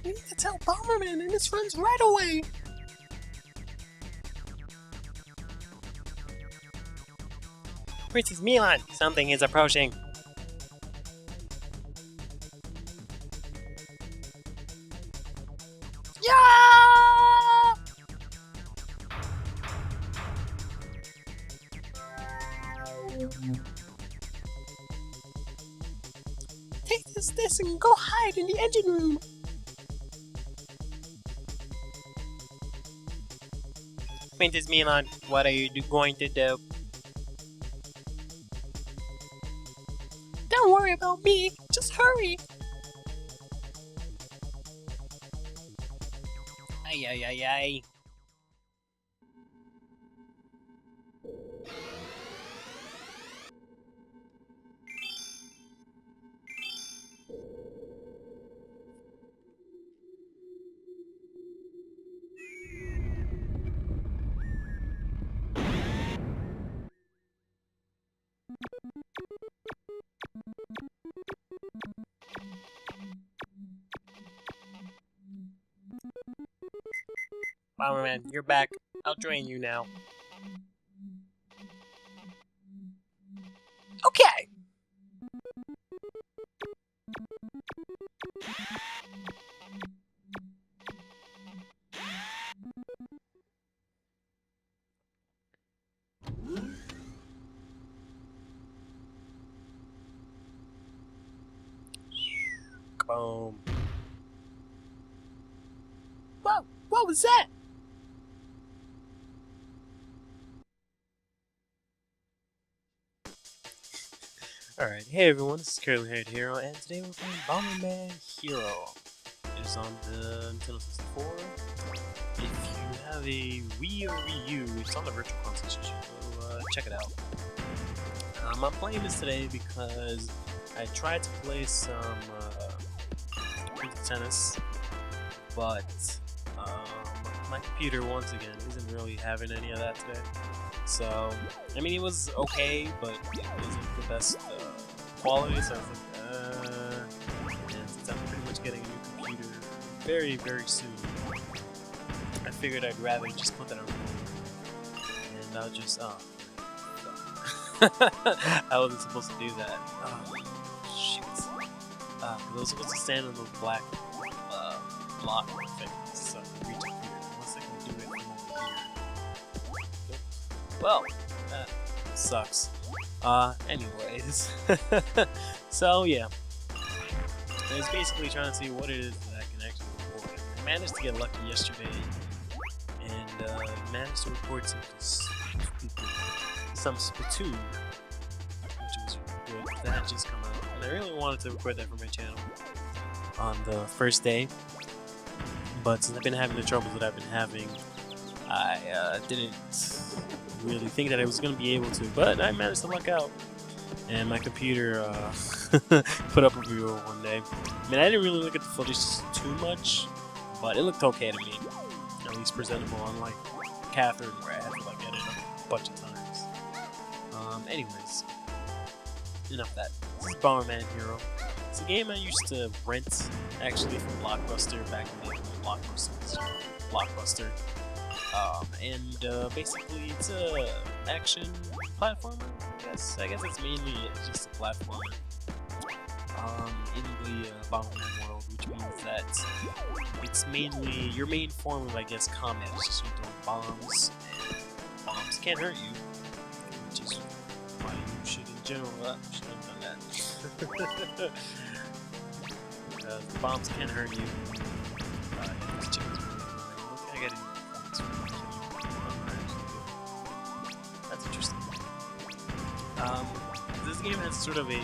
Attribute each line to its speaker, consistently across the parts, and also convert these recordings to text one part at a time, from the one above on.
Speaker 1: We need to tell Bomberman and his friends right away! Princess Milan, something is approaching. Yeah! Take this and go hide in the engine room. Princess Milan, what are you going to do? Don't worry about me, just hurry. Ay, ay, ay, ay. Bomberman, you're back. I'll join you now. Okay! Boom. Whoa! What was that? Alright, hey everyone, this is Curly Haired Hero, and today we're playing Bomberman Hero. It is on the Nintendo 64. If you have a Wii or Wii U, it's on the Virtual Console, so you should go check it out. I'm playing this today because I tried to play some tennis, but my computer, once again, isn't really having any of that today. So, I mean, it was okay, but it wasn't the best quality, so I was like, and since I'm pretty much getting a new computer very, very soon, I figured I'd rather just put that on hold, and I'll just, I wasn't supposed to do that. Oh, shoot. I was supposed to stand on those black block things, so I can reach up here, unless I can do it from over here. Well, that sucks. Anyways. So, yeah. I was basically trying to see what it is that I can actually record. I managed to get lucky yesterday, and managed to record some Splatoon, which was good. That had just come out, and I really wanted to record that for my channel on the first day, but since I've been having the troubles that I've been having, I didn't really think that I was going to be able to, but I managed to luck out, and my computer put up a review one day. I mean, I didn't really look at the footage too much, but it looked okay to me, at least presentable, unlike Catherine, where I had to like edit a bunch of times. Anyways, enough of that. This is Bomberman Hero. It's a game I used to rent, actually, from Blockbuster back in the day when Blockbuster. And basically, it's a action platformer. I guess it's mainly just a platformer. In the Bomberman world, which means that it's mainly your main form of, I guess, combat is just you throwing bombs, and bombs can't hurt you, which is why you should, in general, should have done that. The bombs can't hurt you. These chickens really I gotta That's interesting. This game has sort of a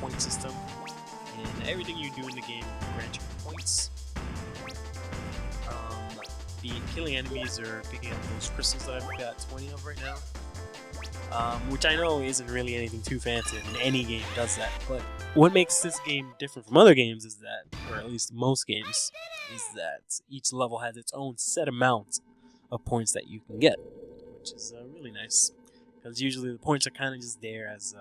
Speaker 1: point system, and everything you do in the game grants you points. Be it killing enemies or picking up those crystals that I've got 20 of right now. Which I know isn't really anything too fancy, and any game does that, but what makes this game different from other games is that, or at least most games, is that each level has its own set amount of points that you can get, which is really nice, because usually the points are kind of just there as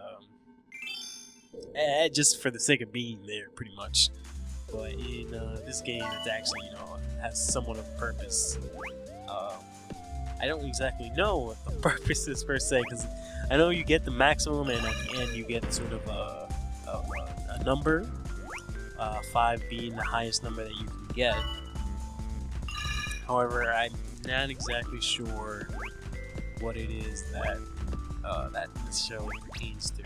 Speaker 1: just for the sake of being there, pretty much. but in this game, it's actually has somewhat of a purpose. I don't exactly know what the purpose is per se, because I know you get the maximum, and at the end you get sort of a number, 5 being the highest number that you can get. However, I'm not exactly sure what it is that that this show pertains to,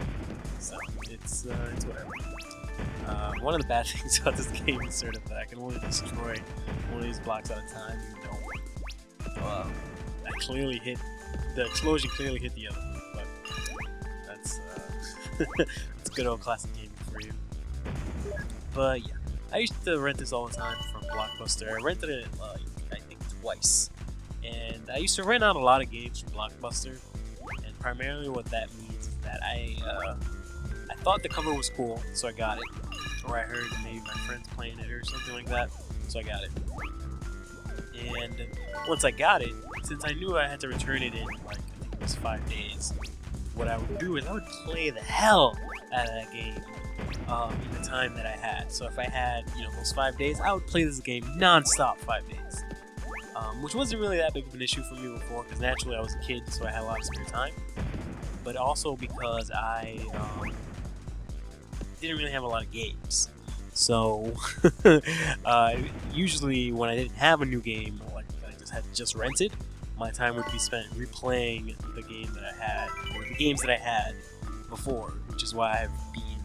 Speaker 1: so it's whatever. One of the bad things about this game is sort of that I can only destroy one of these blocks at a time, even though the explosion clearly hit the other one, but that's it's good old classic gaming for you. But yeah, I used to rent this all the time from Blockbuster. I rented it I think twice, and I used to rent out a lot of games from Blockbuster. And primarily, what that means is that I thought the cover was cool, so I got it. Or I heard maybe my friends playing it or something like that, so I got it. And once I got it, since I knew I had to return it in I think it was 5 days, what I would do is I would play the hell out of that game in the time that I had. So if I had those 5 days, I would play this game non-stop 5 days, which wasn't really that big of an issue for me before, because naturally I was a kid, so I had a lot of spare time. But also because I didn't really have a lot of games. So usually when I didn't have a new game, or I just had rented, my time would be spent replaying the game that I had, or the games that I had before, which is why I've beaten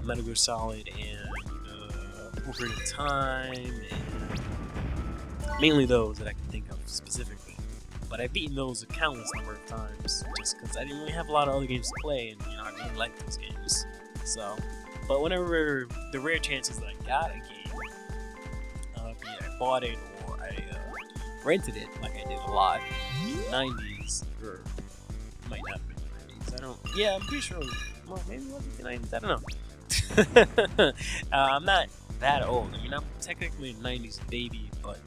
Speaker 1: Metal Gear Solid and Ocarina of Time, and mainly those that I can think of specifically. But I've beaten those a countless number of times, just because I didn't really have a lot of other games to play, and I really like those games. So, but whenever the rare chances that I got a game, be it I bought it or I rented it, like I did a lot in the 90s, or it might not have been the 90s. I don't. Yeah, I'm pretty sure. Well, maybe it wasn't the 90s. I don't know. I'm not that old. I mean, I'm technically a 90s baby, but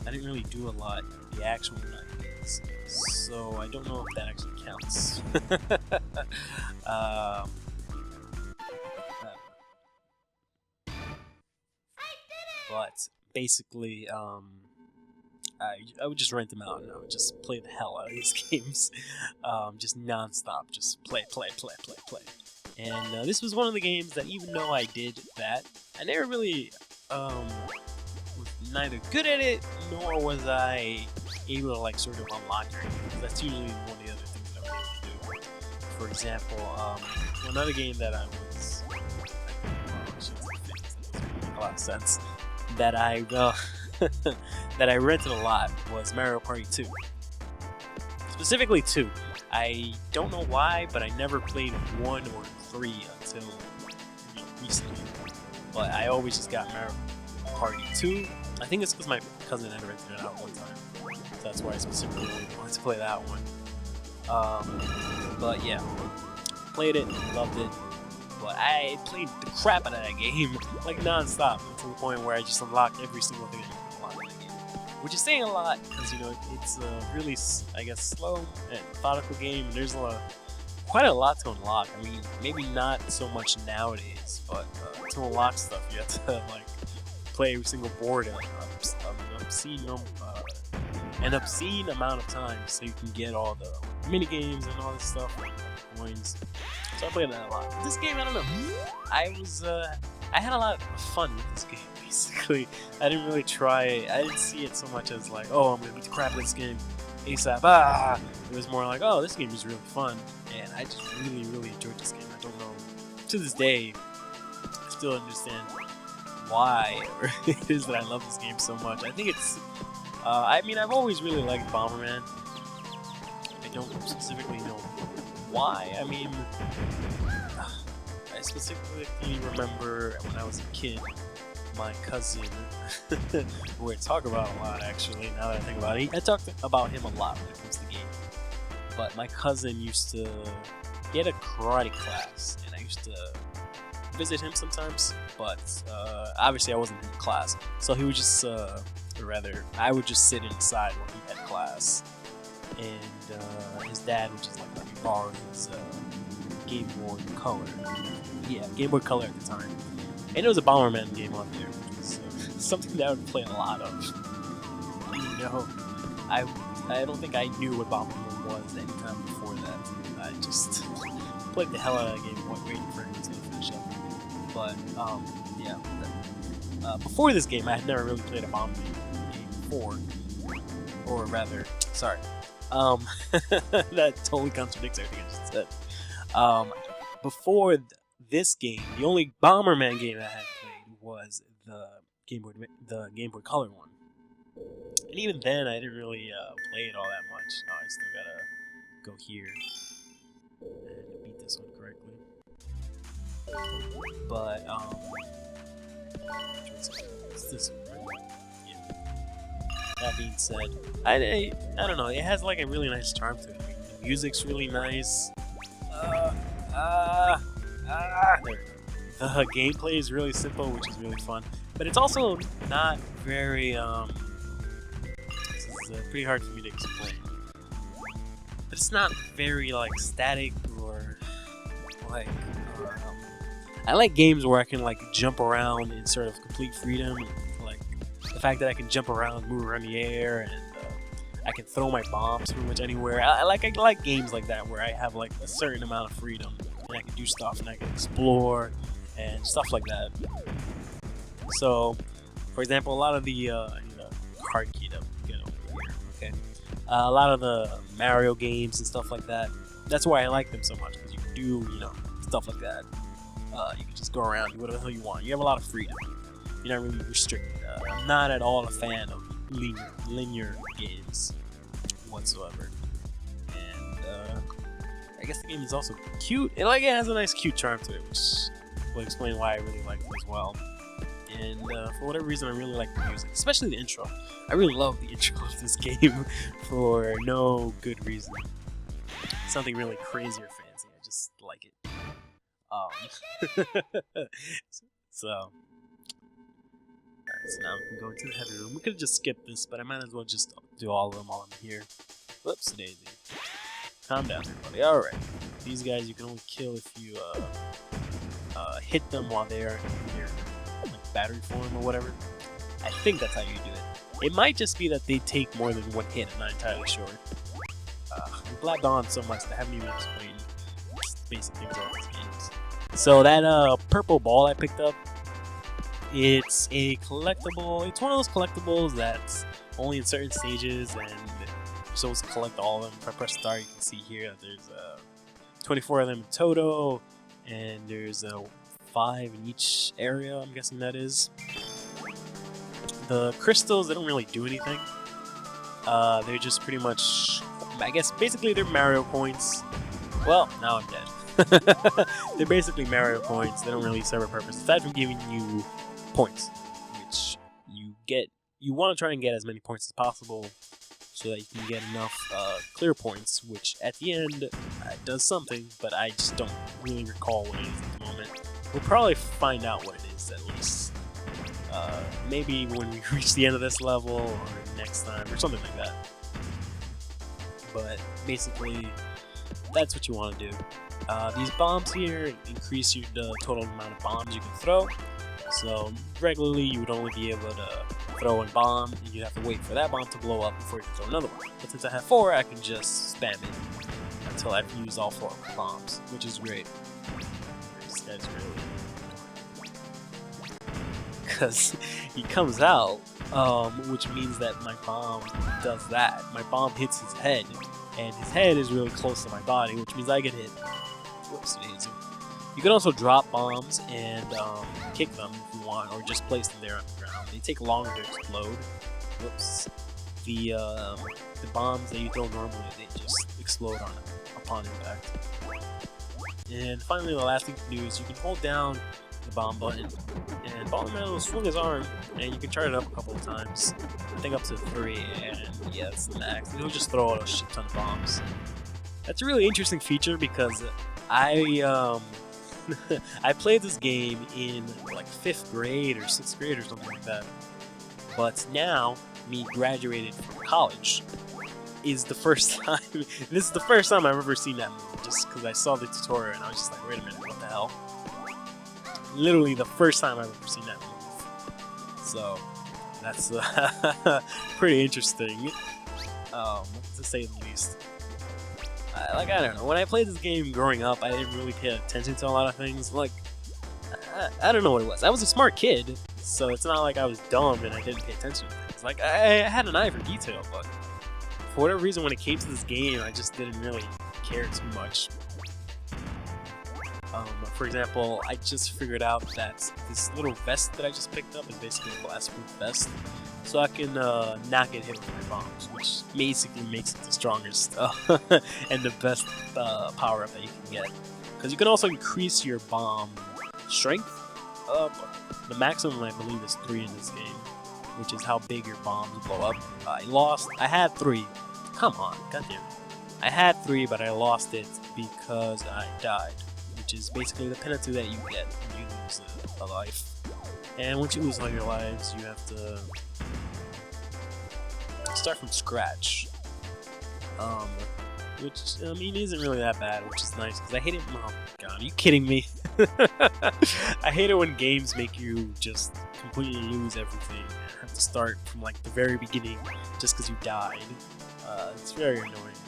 Speaker 1: I didn't really do a lot in the actual 90s, so I don't know if that actually counts. But basically, I would just rent them out and I would just play the hell out of these games, just non-stop, just play. And this was one of the games that, even though I did that, I never really was neither good at it, nor was I able to sort of unlock it. That's usually one of the other things that I was able to do. For example, another game that I was a lot of sense that I that I rented a lot was Mario Party 2. Specifically 2. I don't know why, but I never played 1 or 3 until recently. But I always just got Mario Party 2. I think it's because my cousin had rented it out one time, so that's why I specifically wanted to play that one. But yeah, played it, loved it. But I played the crap out of that game, non-stop, to the point where I just unlocked every single thing that you can unlock in the game. Which is saying a lot, because, it's a really, I guess, slow and methodical game, and there's quite a lot to unlock. I mean, maybe not so much nowadays, but to unlock stuff, you have to, play every single board an obscene amount of times, so you can get all the mini games and all this stuff, coins. So I played that a lot. This game, I don't know. I had a lot of fun with this game, basically. I didn't really try it. I didn't see it so much as oh, I'm gonna beat the crap out of this game ASAP. It was more oh, this game is really fun. And I just really, really enjoyed this game. I don't know, to this day, I still understand why it is that I love this game so much. I think it's, I mean, I've always really liked Bomberman. I don't specifically know why. I mean, I specifically remember when I was a kid, my cousin, who I talk about a lot actually, now that I think about it. I talk about him a lot when it comes to gaming. But my cousin used to get a karate class, and I used to visit him sometimes, but obviously I wasn't in the class. So he would just, or rather, I would just sit inside when he had class. And his dad would just let me borrow his Game Boy Color. Yeah, Game Boy Color at the time. And there was a Bomberman game on there, which was something that I would play a lot of. You know, I don't think I knew what Bomberman was any time before that. I just played the hell out of that game, waiting for it to finish up. But yeah. Before this game, I had never really played a Bomberman game before, or rather, sorry. That totally contradicts everything I just said. Before this game, the only Bomberman game I had played was the Game Boy Color one. And even then, I didn't really play it all that much. Oh, I still gotta go here and beat this one correctly. But what's this one? Yeah. That being said, I don't know. It has like a really nice charm to it. I mean, the music's really nice. There we go. The gameplay is really simple, which is really fun. But it's also not very this is pretty hard for me to explain. But it's not very like static or like I like games where I can like jump around in sort of complete freedom. Like the fact that I can jump around, move around the air, and I can throw my bombs pretty much anywhere. I like games like that where I have like a certain amount of freedom and I can do stuff and I can explore and stuff like that. So, for example, a lot of the card key to get over here. Okay, a lot of the Mario games and stuff like that. That's why I like them so much, because you can do stuff like that. You can just go around, do whatever the hell you want. You have a lot of freedom. You're not really restricted. I'm not at all a fan of linear games whatsoever. And I guess the game is also cute. It has a nice cute charm to it, which will explain why I really like it as well. And for whatever reason, I really like the music, especially the intro. I really love the intro of this game for no good reason. Something really crazy or fancy. I just like it. So now we can go into the heavy room. We could have just skipped this, but I might as well just do all of them while I'm here. Whoops, daisy. Calm down, everybody. Alright. These guys you can only kill if you hit them while they're in their like battery form or whatever. I think that's how you do it. It might just be that they take more than one hit. I'm not entirely sure. I'm blabbed on so much that I haven't even explained basic things about these games. So that purple ball I picked up, it's a collectible. It's one of those collectibles that's only in certain stages, and you're supposed to collect all of them. If I press start, you can see here that there's 24 of them in total, and there's 5 in each area, I'm guessing that is. The crystals, they don't really do anything. They're just pretty much, I guess, basically they're Mario points. Well, now I'm dead. They're basically Mario points. They don't really serve a purpose, aside from giving you points, which you want to try and get as many points as possible so that you can get enough clear points, which at the end does something, but I just don't really recall what it is at the moment. We'll probably find out what it is at least. Maybe when we reach the end of this level, or next time, or something like that. But basically, that's what you want to do. These bombs here increase the total amount of bombs you can throw. So regularly you would only be able to throw a bomb, and you'd have to wait for that bomb to blow up before you can throw another one. But since I have 4, I can just spam it until I've used all 4 bombs, which is great. This guy's really... because he comes out, which means that my bomb does that. My bomb hits his head, and his head is really close to my body, which means I get hit. Whoops, daisy. You can also drop bombs and kick them if you want, or just place them there on the ground. They take longer to explode. Whoops. The bombs that you throw normally, they just explode upon impact. And finally, the last thing you can do is you can hold down the bomb button, and Bomberman will swing his arm, and you can charge it up a couple of times. I think up to 3, and yeah, that's the max. And he'll just throw out a shit ton of bombs. That's a really interesting feature because I I played this game in like 5th grade or 6th grade or something like that. But now, me graduated from college is the first time. This is the first time I've ever seen that movie, just because I saw the tutorial and I was just like, wait a minute, what the hell? literally the first time I've ever seen that move. So that's pretty interesting, to say the least. Like, I don't know. When I played this game growing up, I didn't really pay attention to a lot of things. Like, I don't know what it was. I was a smart kid, so it's not like I was dumb and I didn't pay attention to things. Like, I had an eye for detail, but for whatever reason, when it came to this game, I just didn't really care too much. For example, I just figured out that this little vest that I just picked up is basically a blast-proof vest, so I can not get hit with my bombs, which basically makes it the strongest and the best power-up that you can get. Because you can also increase your bomb strength. The maximum, I believe, is 3 in this game, which is how big your bombs blow up. I had 3. Come on, goddamn. I had 3, but I lost it because I died, which is basically the penalty that you get when you lose a life. And once you lose all your lives, you have to start from scratch. Which, I mean, isn't really that bad, which is nice, because I hate it. Oh my god, are you kidding me? I hate it when games make you just completely lose everything and have to start from like the very beginning just because you died. It's very annoying.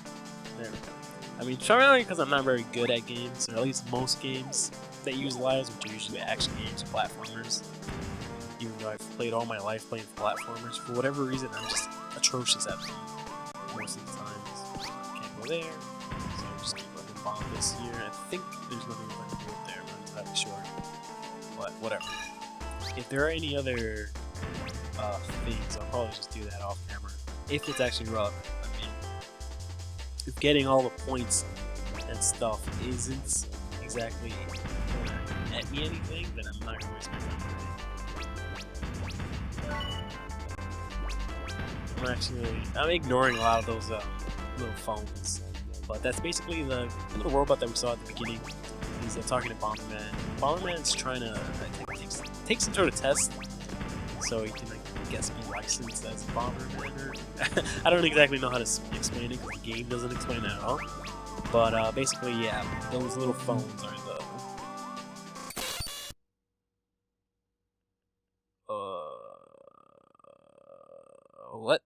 Speaker 1: There we go. I mean, primarily because I'm not very good at games, or at least most games that use lives, which are usually action games or platformers. Even though I've played all my life playing platformers, for whatever reason, I'm just atrocious at them most of the times. Can't go there, so I'm just gonna go bomb this here. I think there's nothing I can do up there, I'm not entirely sure. But whatever. If there are any other things, I'll probably just do that off camera. If it's actually relevant. I mean, if getting all the points and stuff isn't exactly at me anything, then I'm not gonna waste my time. I'm ignoring a lot of those little phones, but that's basically the little robot that we saw at the beginning. He's talking to Bomberman. Bomberman's trying to take some sort of test, so he can, I guess, be licensed as a Bomberman. I don't exactly know how to explain it because the game doesn't explain it at all. But basically, yeah, those little phones are the what?